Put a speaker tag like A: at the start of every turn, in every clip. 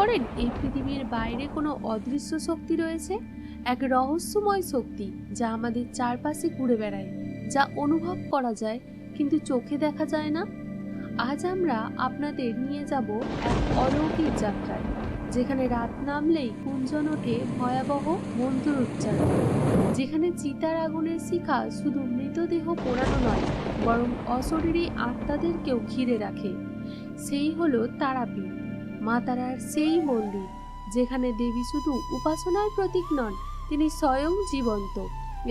A: করেন এই পৃথিবীর বাইরে কোনো অদৃশ্য শক্তি রয়েছে, এক রহস্যময় শক্তি যা আমাদের চারপাশে ঘুরে বেড়ায়, যা অনুভব করা যায় কিন্তু চোখে দেখা যায় না? আজ আমরা আপনাদের নিয়ে যাব এক অলৌকিক যাত্রায়, যেখানে রাত নামলেই গুঞ্জন ওঠে ভয়াবহ মন্ত্র উচ্চারণ, যেখানে চিতার আগুনের শিখা শুধু মৃতদেহ পোড়ানো নয়, বরং অশরীরী আত্মাদেরকেও ঘিরে রাখে। সেই হলো তারাপীঠ, মা তারার সেই মন্দির যেখানে দেবী শুধু উপাসনার প্রতীক নন, তিনি স্বয়ং জীবন্ত।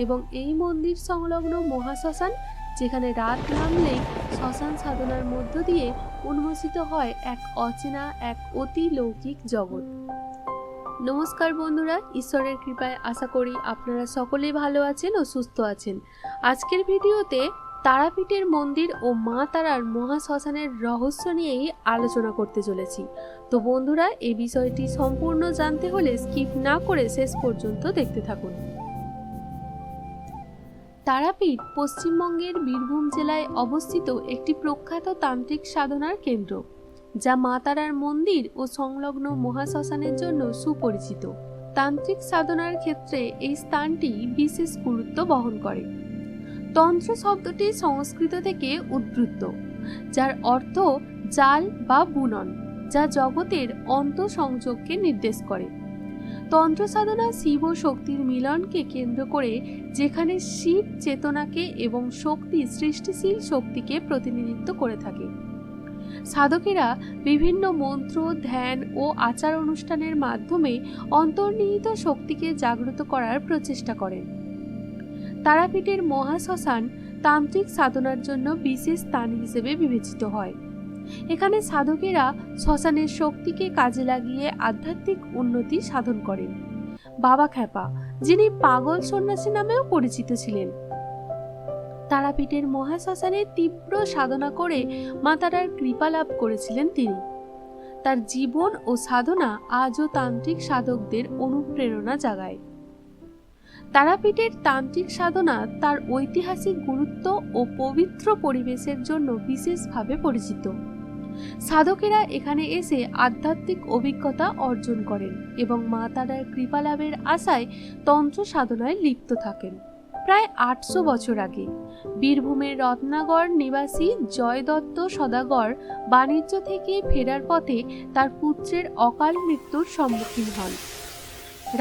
A: এবং এই মন্দির সংলগ্ন মহাশ্মশান, যেখানে রাত নামলেই শ্মশান সাধনার মধ্য দিয়ে উন্মোচিত হয় এক অচেনা, এক অতি লৌকিক জগৎ। নমস্কার বন্ধুরা, ঈশ্বরের কৃপায় আশা করি আপনারা সকলে ভালো আছেন ও সুস্থ আছেন। আজকের ভিডিওতে তারাপীঠের মন্দির ও মা তারার মহাশ্মশানের রহস্য নিয়েই আলোচনা করতে চলেছি। তো বন্ধুরা, এই বিষয়টি সম্পূর্ণ জানতে হলে স্কিপ না করে শেষ পর্যন্ত দেখতে থাকুন। তারাপীঠ পশ্চিমবঙ্গের বীরভূম জেলায় অবস্থিত একটি প্রখ্যাত তান্ত্রিক সাধনার কেন্দ্র, যা মা তারার মন্দির ও সংলগ্ন মহাশ্মশানের জন্য সুপরিচিত। তান্ত্রিক সাধনার ক্ষেত্রে এই স্থানটি বিশেষ গুরুত্ব বহন করে। তন্ত্র শব্দটি সংস্কৃত থেকে উদ্ভূত, যার অর্থ জাল বা বুনন, যা জগতের অন্তঃসংযোগকে নির্দেশ করে। তন্ত্র সাধনা শিব ও শক্তির মিলনকে কেন্দ্র করে, যেখানে শিব চেতনাকে এবং শক্তি সৃষ্টিশীল শক্তিকে প্রতিনিধিত্ব করে থাকে। সাধকেরা বিভিন্ন মন্ত্র, ধ্যান ও আচার অনুষ্ঠানের মাধ্যমে অন্তর্নিহিত শক্তিকে জাগ্রত করার প্রচেষ্টা করেন। তারাপীঠের মহাশ্মশান তান্ত্রিক সাধনার জন্য বিশেষ স্থান হিসেবে বিবেচিত হয়। এখানে সাধকেরা শ্মশানের শক্তিকে কাজে লাগিয়ে আধ্যাত্মিক উন্নতি সাধন করেন। বাবা খ্যাপা, যিনি পাগল সন্ন্যাসী নামেও পরিচিত ছিলেন, তারাপীঠের মহাশ্মশানে তীব্র সাধনা করে মা তারার কৃপা লাভ করেছিলেন তিনি। তার জীবন ও সাধনা আজও তান্ত্রিক সাধকদের অনুপ্রেরণা জাগায়। তারাপীঠের তান্ত্রিক সাধনা তার ঐতিহাসিক গুরুত্ব ও পবিত্র পরিবেশের জন্য বিশেষভাবে পরিচিত। সাধকেরা এখানে এসে আধ্যাত্মিক অভিজ্ঞতা অর্জন করেন এবং মা তারার কৃপা লাভের আশায় তন্ত্র সাধনায় লিপ্ত থাকেন। প্রায় 800 বছর আগে বীরভূমের রত্নাগড় নিবাসী জয়দত্ত সদাগর বাণিজ্য থেকে ফেরার পথে তার পুত্রের অকাল মৃত্যুর সম্মুখীন হন।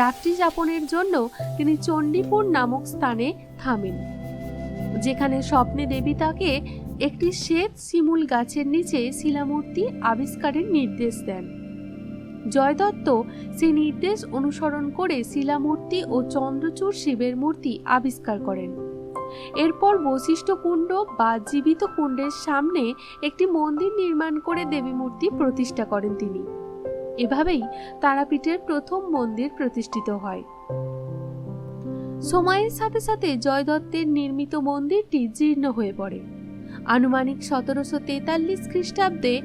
A: রাত্রি যাপনের জন্য তিনি চণ্ডীপুর নামক স্থানে থামেন, যেখানে স্বপ্নে দেবী তাকে একটি শ্বেত শিমুল গাছের নিচে শিলামূর্তি আবিষ্কারের নির্দেশ দেন। জয়দত্ত সেই নির্দেশ অনুসরণ করে শিলামূর্তি ও চন্দ্রচূড় শিবের মূর্তি আবিষ্কার করেন। এরপর বশিষ্ঠ কুণ্ড বা জীবিত কুণ্ডের সামনে একটি মন্দির নির্মাণ করে দেবী মূর্তি প্রতিষ্ঠা করেন তিনি। এভাবেই তারাপীঠের প্রথম মন্দির প্রতিষ্ঠিত হয়। সময়ের সাথে সাথে জয়দত্তের নির্মিত মন্দিরটি জীর্ণ হয়ে পড়ে। আনুমানিক 1743 খ্রিস্টাব্দে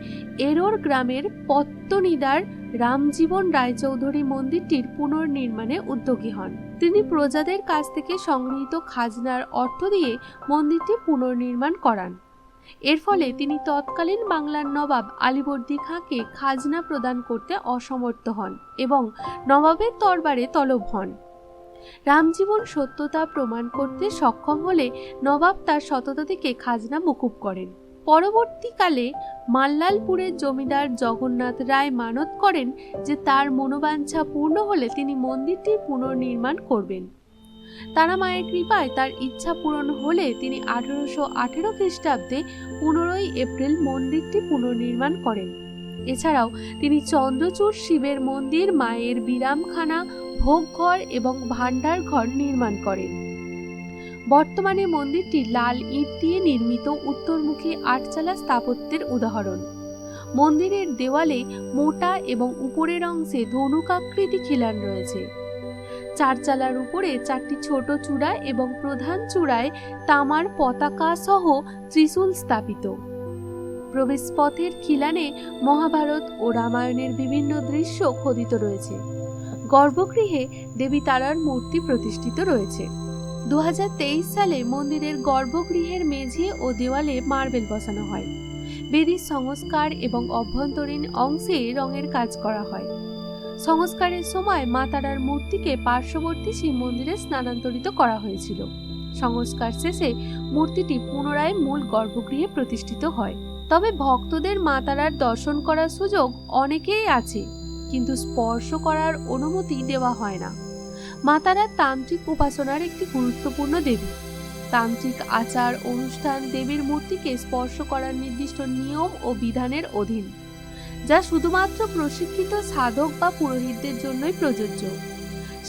A: এরোর গ্রামের পত্তনিদার রামজীবন রায়চৌধুরী মন্দিরটির পুনর্নির্মাণে উদ্যোগী হন। তিনি প্রজাদের কাছ থেকে সংগৃহীত খাজনার অর্থ দিয়ে মন্দিরটি পুনর্নির্মাণ করান। এর ফলে তিনি তৎকালীন বাংলার নবাব আলীবর্দী খাঁকে খাজনা প্রদান করতে অসমর্থ হন এবং নবাবের দরবারে তলব হন। রামজীবন সত্যতা প্রমাণ করতে সক্ষম হলে নবাব তার সততা থেকে খাজনা মকুব করেন। পরবর্তীকালে মাল্লালপুরের জমিদার জগন্নাথ রায় মানত করেন যে তার মনোবাঞ্ছা পূর্ণ হলে তিনি মন্দিরটির পুনর্নির্মাণ করবেন। তারা মায়ের কৃপায় তার ইচ্ছা পূরণ হলে তিনি 1818 খ্রিস্টাব্দে 15 এপ্রিল মন্দিরটি পুনর্নির্মাণ করেন। এছাড়াও তিনি চন্দ্রচূড় শিবের মন্দির, মায়ের বিরামখানা, ভোগঘর এবং ভান্ডার ঘর নির্মাণ করেন। বর্তমানে মন্দিরটি লাল ইট দিয়ে নির্মিত উত্তরমুখী আটচালা স্থাপত্যের উদাহরণ। মন্দিরের দেওয়ালে মোটা এবং উপরের অংশে ধনুকাকৃতি খিলান রয়েছে। চারচালার উপরে 4টি ছোট চূড়া এবং প্রধান চূড়ায় তামার পতাকা সহ ত্রিশূল স্থাপিত। প্রবেশপথের খিলানে মহাভারত ও রামায়ণের বিভিন্ন দৃশ্য খোদিত রয়েছে। গর্ভগৃহে দেবী তারার মূর্তি প্রতিষ্ঠিত রয়েছে। 2023 সালে মন্দিরের গর্ভগৃহের মেঝে ও দেওয়ালে মার্বেল বসানো হয়। বেদির সংস্কার এবং অভ্যন্তরীণ অংশে রঙের কাজ করা হয়। সংস্কারের সময় মা তারার মূর্তিকে পার্শ্ববর্তী শিব মন্দিরে স্থানান্তরিত করা হয়েছিল। সংস্কার শেষে মূর্তিটি পুনরায় মূল গর্ভগৃহে প্রতিষ্ঠিত হয়। তবে ভক্তদের মা তারার দর্শন করার সুযোগ অনেকেই আছে, কিন্তু স্পর্শ করার অনুমতি দেওয়া হয় না। মা তারা তান্ত্রিক উপাসনার একটি গুরুত্বপূর্ণ দেবী। তান্ত্রিক আচার অনুষ্ঠান দেবীর মূর্তিকে স্পর্শ করার নির্দিষ্ট নিয়ম ও বিধানের অধীন, যা শুধুমাত্র প্রশিক্ষিত সাধক বা পুরোহিতদের জন্যই প্রযোজ্য।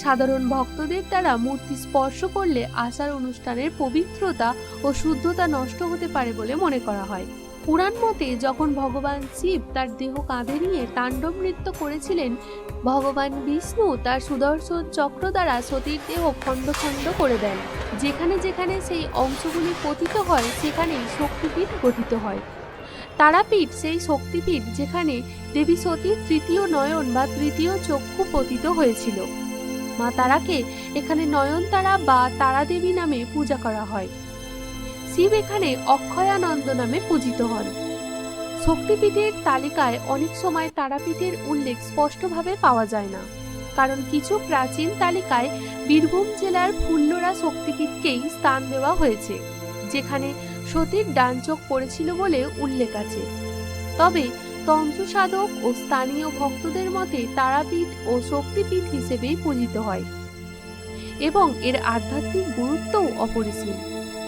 A: সাধারণ ভক্তদের দ্বারা মূর্তি স্পর্শ করলে আচার অনুষ্ঠানের পবিত্রতা ও শুদ্ধতা নষ্ট হতে পারে বলে মনে করা হয়। পুরাণ মতে যখন ভগবান শিব তার দেহ কাঁধে নিয়ে তাণ্ডব নৃত্য করেছিলেন, ভগবান বিষ্ণু তার সুদর্শন চক্র দ্বারা সতীর দেহ খণ্ড খণ্ড করে দেন। যেখানে যেখানে সেই অংশগুলি পতিত হয় সেখানেই শক্তিপীঠ গঠিত হয়। তারাপীঠ সেই শক্তিপীঠ যেখানে দেবী সতীর তৃতীয় নয়ন বা তৃতীয় চক্ষু পতিত হয়েছিল। মা তারাকে এখানে নয়নতারা বা তারাদেবী নামে পূজা করা হয়। শিব এখানে অক্ষয়ানন্দ নামে পূজিত হন। শক্তিপীঠের তালিকায় অনেক সময় তারাপীঠের উল্লেখ স্পষ্টভাবে পাওয়া যায় না, কারণ কিছু প্রাচীন তালিকায় বীরভূম জেলার ফুল্লরা শক্তিপীঠকেই স্থান দেওয়া হয়েছে, যেখানে সতীর ডান চোখ পড়েছিল বলে উল্লেখ আছে। তবে তন্ত্র সাধক ও স্থানীয় ভক্তদের মতে তারাপীঠ ও শক্তিপীঠ হিসেবেই পূজিত হয় এবং এর আধ্যাত্মিক গুরুত্বও অপরিসীম।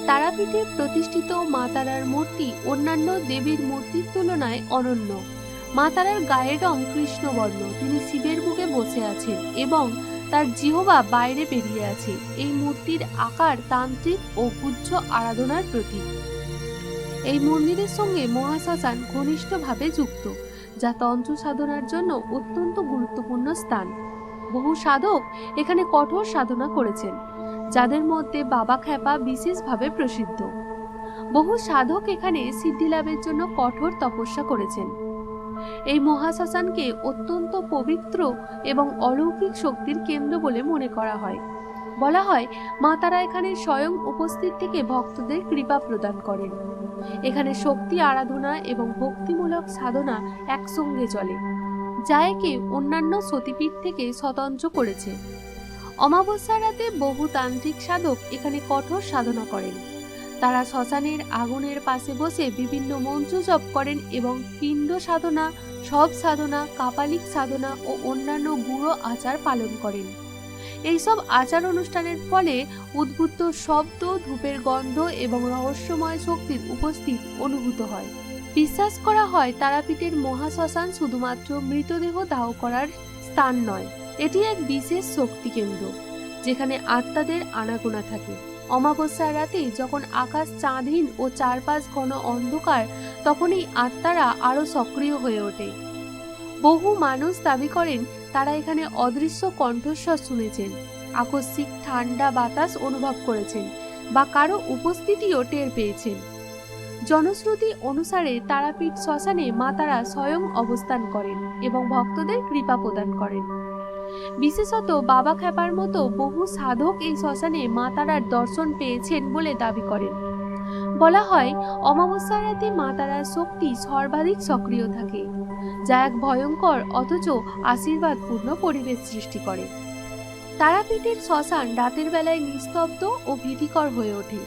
A: তারাপীঠে প্রতিষ্ঠিত মা তারার মূর্তি অন্যান্য দেবীর মূর্তির তুলনায় অনন্য। মা তারার গায়ের রং কৃষ্ণবর্ণ। তিনি শিবের বুকে বসে আছেন এবং তার জিহ্বা বাইরে বেরিয়ে আছে। এই মূর্তির আকার তান্ত্রিক ও গুহ্য আরাধনার প্রতীক। এই মন্দিরের সঙ্গে মহাশ্মশান ঘনিষ্ঠভাবে যুক্ত, যা তন্ত্র সাধনার জন্য অত্যন্ত গুরুত্বপূর্ণ স্থান। বহু সাধক এখানে কঠোর সাধনা করেছেন, যাদের মধ্যে বাবা খ্যাপা বিশেষভাবে প্রসিদ্ধ। বহু সাধক এখানে সিদ্ধি লাভের জন্য কঠোর তপস্যা করেছেন। এই মহাশ্মশানকে অত্যন্ত পবিত্র এবং অলৌকিক শক্তির কেন্দ্র বলে মনে করা হয়। বলা হয় মা তারা এখানে স্বয়ং উপস্থিত থেকে ভক্তদের কৃপা প্রদান করেন। এখানে শক্তি আরাধনা এবং ভক্তিমূলক সাধনা একসঙ্গে চলে, যা একে অন্যান্য সতীপীঠ থেকে স্বতন্ত্র করেছে। অমাবস্যার রাতে বহু তান্ত্রিক সাধক এখানে কঠোর সাধনা করেন। তারা শ্মশানের আগুনের পাশে বসে বিভিন্ন মন্ত্র জপ করেন এবং পিণ্ড সাধনা, শব সাধনা, কাপালিক সাধনা ও অন্যান্য গুরু আচার পালন করেন। এইসব আচার অনুষ্ঠানের ফলে উদ্ভূত শব্দ, ধূপের গন্ধ এবং রহস্যময় শক্তির উপস্থিত অনুভূত হয়। বিশ্বাস করা হয় তারাপীঠের মহাশ্মশান শুধুমাত্র মৃতদেহ দাহ করার স্থান নয়, এটি এক বিশেষ শক্তি কেন্দ্র যেখানে আত্মাদের আনাগোনা থাকে। অমাবস্যার রাতে যখন আকাশ চাঁদহীন ও চারপাশ ঘন অন্ধকার, তখন এই আত্মারা আরো সক্রিয় হয়ে ওঠে। বহু মানুষ দাবি করেন তারা এখানে অদৃশ্য কণ্ঠস্বর শুনেছেন, আকস্মিক ঠান্ডা বাতাস অনুভব করেছেন বা কারো উপস্থিতিও টের পেয়েছেন। জনশ্রুতি অনুসারে তারাপীঠ শ্মশানে মা তারা স্বয়ং অবস্থান করেন এবং ভক্তদের কৃপা প্রদান করেন। বিশেষত বাবা খ্যাপার মতো বহু সাধক এই শ্মশানে মা তারার দর্শন পেয়েছেন বলে দাবি করেন। বলা হয় অমাবস্যার রাতে মা তারার শক্তি সর্বাধিক সক্রিয় থাকে, যা এক ভয়ঙ্কর অথচ আশীর্বাদপূর্ণ পরিবেশ সৃষ্টি করে। তারাপীঠের শ্মশান রাতের বেলায় নিস্তব্ধ ও ভীতিকর হয়ে ওঠে।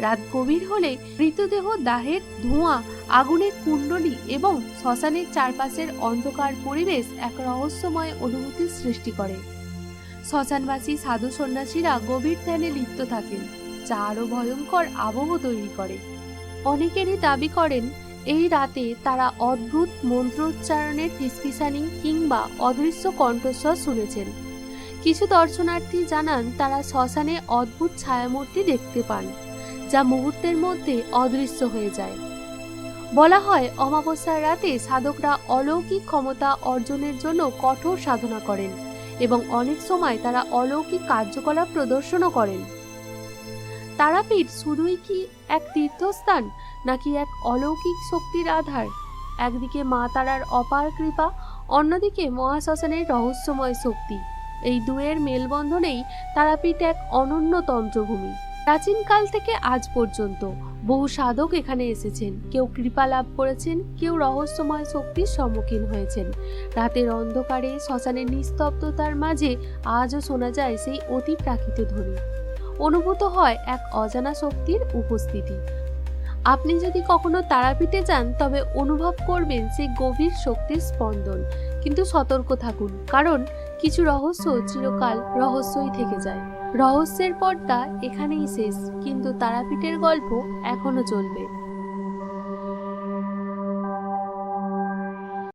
A: রাত গভীর হলে মৃতদেহ দাহের ধোঁয়া, আগুনের কুণ্ডলী এবং শ্মশানের চারপাশের অন্ধকার পরিবেশ এক রহস্যময় অনুভূতির সৃষ্টি করে। শ্মশানবাসী সাধু সন্ন্যাসীরা গভীর ধ্যানে লিপ্ত থাকেন, যা আরো ভয়ঙ্কর আবহ তৈরি করে। অনেকেরই দাবি করেন এই রাতে তারা অদ্ভুত মন্ত্রোচ্চারণের ফিসফিসানি কিংবা অদৃশ্য কণ্ঠস্বর শুনেছেন। কিছু দর্শনার্থী জানান তারা শ্মশানে অদ্ভুত ছায়ামূর্তি দেখতে পান, যা মুহূর্তের মধ্যে অদৃশ্য হয়ে যায়। বলা হয় অমাবস্যার রাতে সাধকরা অলৌকিক ক্ষমতা অর্জনের জন্য কঠোর সাধনা করেন এবং অনেক সময় তারা অলৌকিক কার্যকলাপ প্রদর্শনও করেন। তারাপীঠ শুধুই কি এক তীর্থস্থান নাকি এক অলৌকিক শক্তির আধার? একদিকে মা তারার অপার কৃপা, অন্যদিকে মহাশ্মশানের রহস্যময় শক্তি। এই দুয়ের মেলবন্ধনেই তারাপীঠ এক অনন্য তন্ত্রভূমি, প্রাচীনকাল থেকে আজ পর্যন্ত বহু সাধক এখানে এসেছেন, কেউ কৃপা লাভ করেছেন, কেউ রহস্যময় শক্তির সম্মুখীন হয়েছেন। রাতের অন্ধকারে শ্মশানের নিস্তব্ধতার মাঝে আজও শোনা যায় সেই অতি প্রাকৃত ধ্বনি। অনুভূত হয় এক অজানা শক্তির উপস্থিতি। আপনি যদি কখনো তারাপীঠে যান তবে অনুভব করবেন সেই গভীর শক্তির স্পন্দন। কিন্তু সতর্ক থাকুন, কারণ কিছু রহস্য চিরকাল রহস্যই থেকে যায়। রহস্যের পর্দা এখানেই শেষ, কিন্তু তারাপীঠের গল্প এখনো চলবে।